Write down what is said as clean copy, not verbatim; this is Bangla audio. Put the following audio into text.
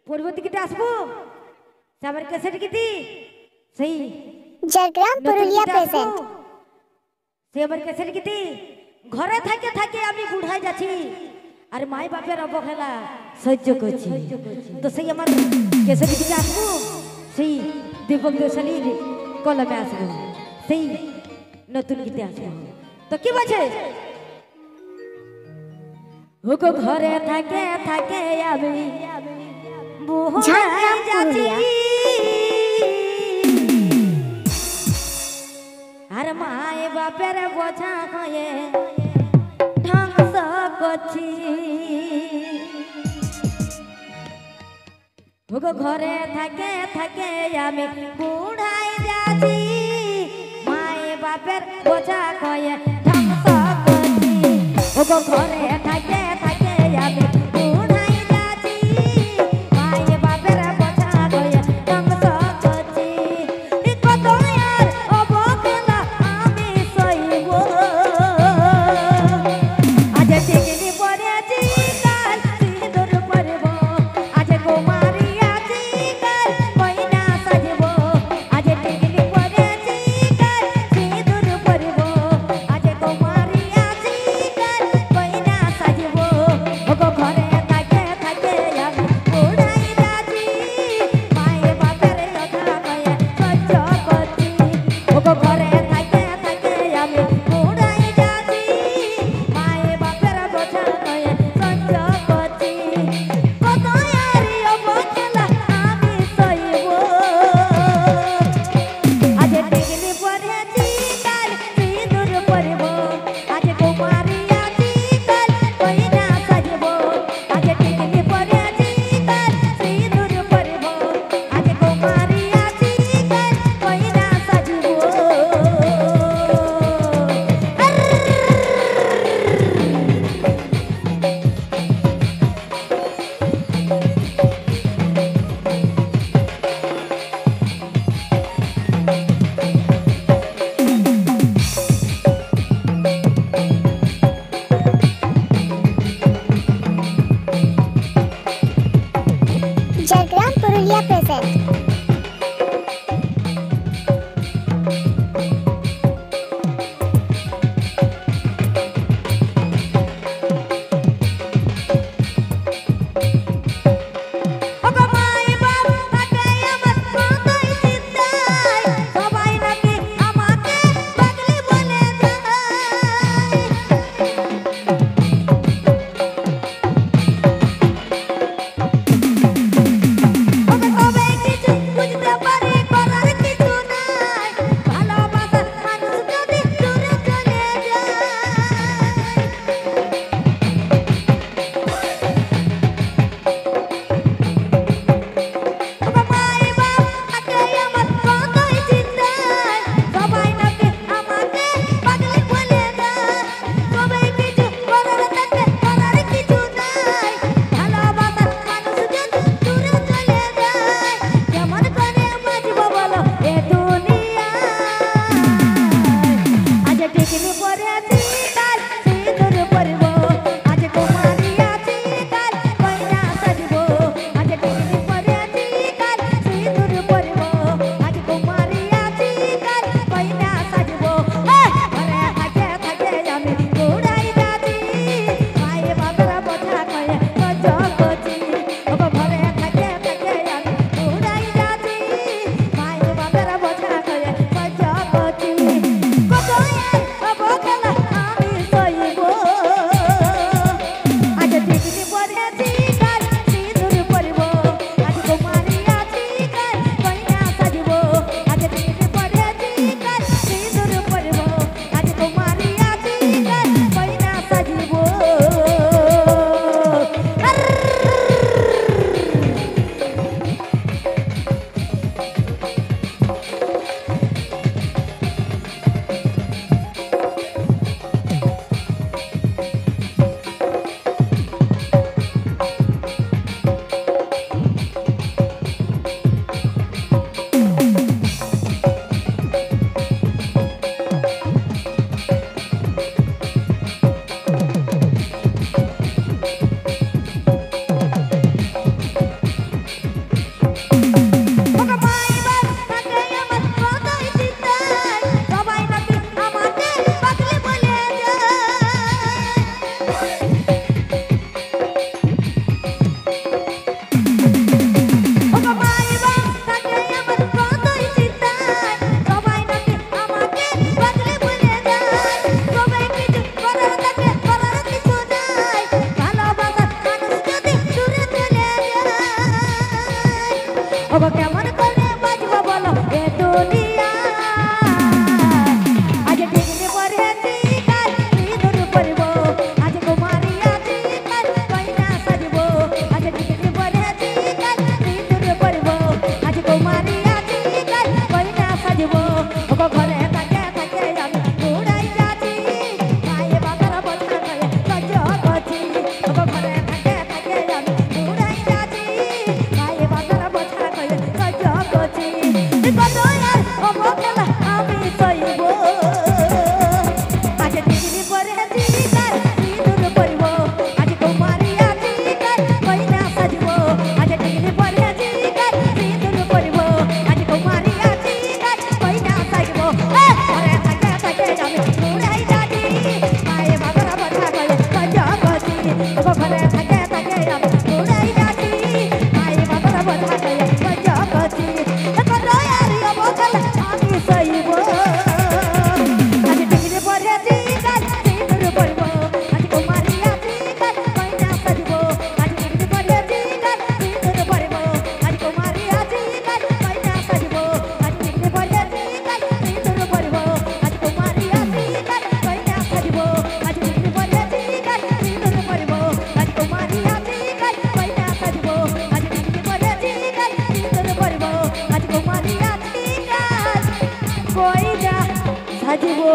পরবর্তী গীতে আসবো আমার ক্যাসেট গীতি সেই ঝাড়গ্রাম পুরুলিয়া প্রেজেন্ট সেই আমার ক্যাসেট গীতি ঘরে থাকে থাকে আমি বুড়াই যাচ্ছি আর মাই বাপের অবহেলা সহ্য করছি তো সেই আমার ক্যাসেট গীতে আসবো সেই দীপক দোসালির কলমে আসবো সেই নতুন গীতে আসবো তো কি বলছে ওগো ঘরে থাকে থাকে আমি ঝাড়গ্রাম পুরুলিয়া আর মায়ে বাপের বোঝা হয়ে ধ্বংস করছি ওগো ঘরে থাকে থাকে আমি বুড়াই যাচ্ছি মায়ে বাপের বোঝা হয়ে ধ্বংস করছি ওগো ঘরে থাকে থাকে আমি বুড়াই যাচ্ছি মায়ে বাপের বোঝা হয়ে ধ্বংস করছি কত আর অবহেলা আমি সইব আজ টিকলি পড়েছি কাল সিঁদুর পরব আজ কুমারী আছি কাল কইনা সাজব আজ টিকলি পড়েছি কাল সিঁদুর পরব আজ কুমারী আছি কাল কইনা সাজব ওগো ঘরে থাকে থাকে আমি বুড়াই যাচ্ছি মায়ে বাপের কথা কয়ে সহ্য করছি ওগো ঘরে থাকে থাকে আমি বুড়াই যাচ্ছি মায়ে বাপের বোঝা কয়ে সহ্য করছি কত আরি অবহেলা আমি সইব আজ টিকলি পড়েছি কাল সিঁদুর পরব আজ কুমারী আছি কাল কইনা সাজব আজ টিকলি পড়েছি কাল সিঁদুর পরব আজ কুমারী আছি কাল কইনা সাজব ঝাড়গ্রাম পুরুলিয়া প্রেজেন্ট ওগো মায়ে বাপ থাকে আমার কতই চিন্তায় সবাই নাকি আমাকে পাগলি বলে যায় ওগো তবে কিছু বুঝতে পারি করার কিছু নাই ভালোবাসার মানুষ যদি দূরে চলে যায় ওগো মায়ে বাপ থাকে আমার কতই চিন্তায় সবাই নাকি আমাকে পাগলি বলে যায় সবাই কিছু করার থাকে করার কিছু নাই ভালোবাসার মানুষ যদি দূরে চলে যায় কেমন করে বাঁচব বলো এ দুনিয়ায় আজ টিকলি পড়েছি কাল সিঁদুর পরব আজ কুমারী আছি কাল কইনা সাজব আজ টিকলি পড়েছি কাল সিঁদুর পরব আজ কুমারী আছি কাল কইনা সাজব ঘরে থাকে থাকে আমি বুড়াই যাচ্ছি মায়ে বাপের বোঝা কয়ে সহ্য করছি ওগো ঘরে থাকে থাকে আমি বুড়াই যাচ্ছি মায়ে বাপের বোঝা কয়ে সহ্য করছি কত আর অবহেলা ওগো কেমন করে বাজবো বলো এ দুনিয়া আজ ডিগ্রি পড়েছি কাল সিঁদুর পরবো আজ কুমারী আছি কাল কইনা সাজবো আজ ডিগ্রি পড়েছি কাল সিঁদুর পরবো আজ কুমারী আছি কাল কইনা সাজবো ওগো ঘরে থাকে থাকে আমি উড়াই যাচ্ছি মায়ে বাবার বোঝা করে সহ্য করছি ওগো ঘরে থাকে থাকে আমি উড়াই যাচ্ছি মায়ে বাবার বোঝা করে সহ্য করছি কত আর অবহেলা আমি সইব আজ ডিগ্রি পড়েছি কাল সিঁদুর পরবো আজ কুমারী আছি কাল কইনা সাজবো আজ ডিগ্রি পড়েছি কাল সিঁদুর পরবো আজ কুমারী আছি কাল কইনা সাজবো ঘরে থাকে থাকে আমি উড়াই যাচ্ছি মায়ে বাবার বোঝা করে সহ্য করছি ওগো ঘরে থাকে থাকে আমি উড়াই যাচ্ছি মায়ে বাবার বোঝা করে সহ্য করছি কত আর অবহেলা আমি সইব আজ ডিগ্রি পড়েছি কাল সিঁদুর পরবো আজ কুমারী আছি কাল কইনা সাজবো আজ ডিগ্রি পড়েছি কাল সিঁদুর পরবো আজ কুমারী আছি কাল কইনা সাজবো আজ ডিগ্রি পড়েছি কাল সিঁদুর পরবো আজ কুমারী আছি কাল কইনা সাজবো আজ ডিগ্রি পড়েছি কাল সিঁদুর পরবো আজ কুমারী আছি কাল কইনা সাজবো আজ ডিগ্রি পড়েছি কাল সিঁদুর পরবো আজ কুমারী আছি কাল কইনা সাজবো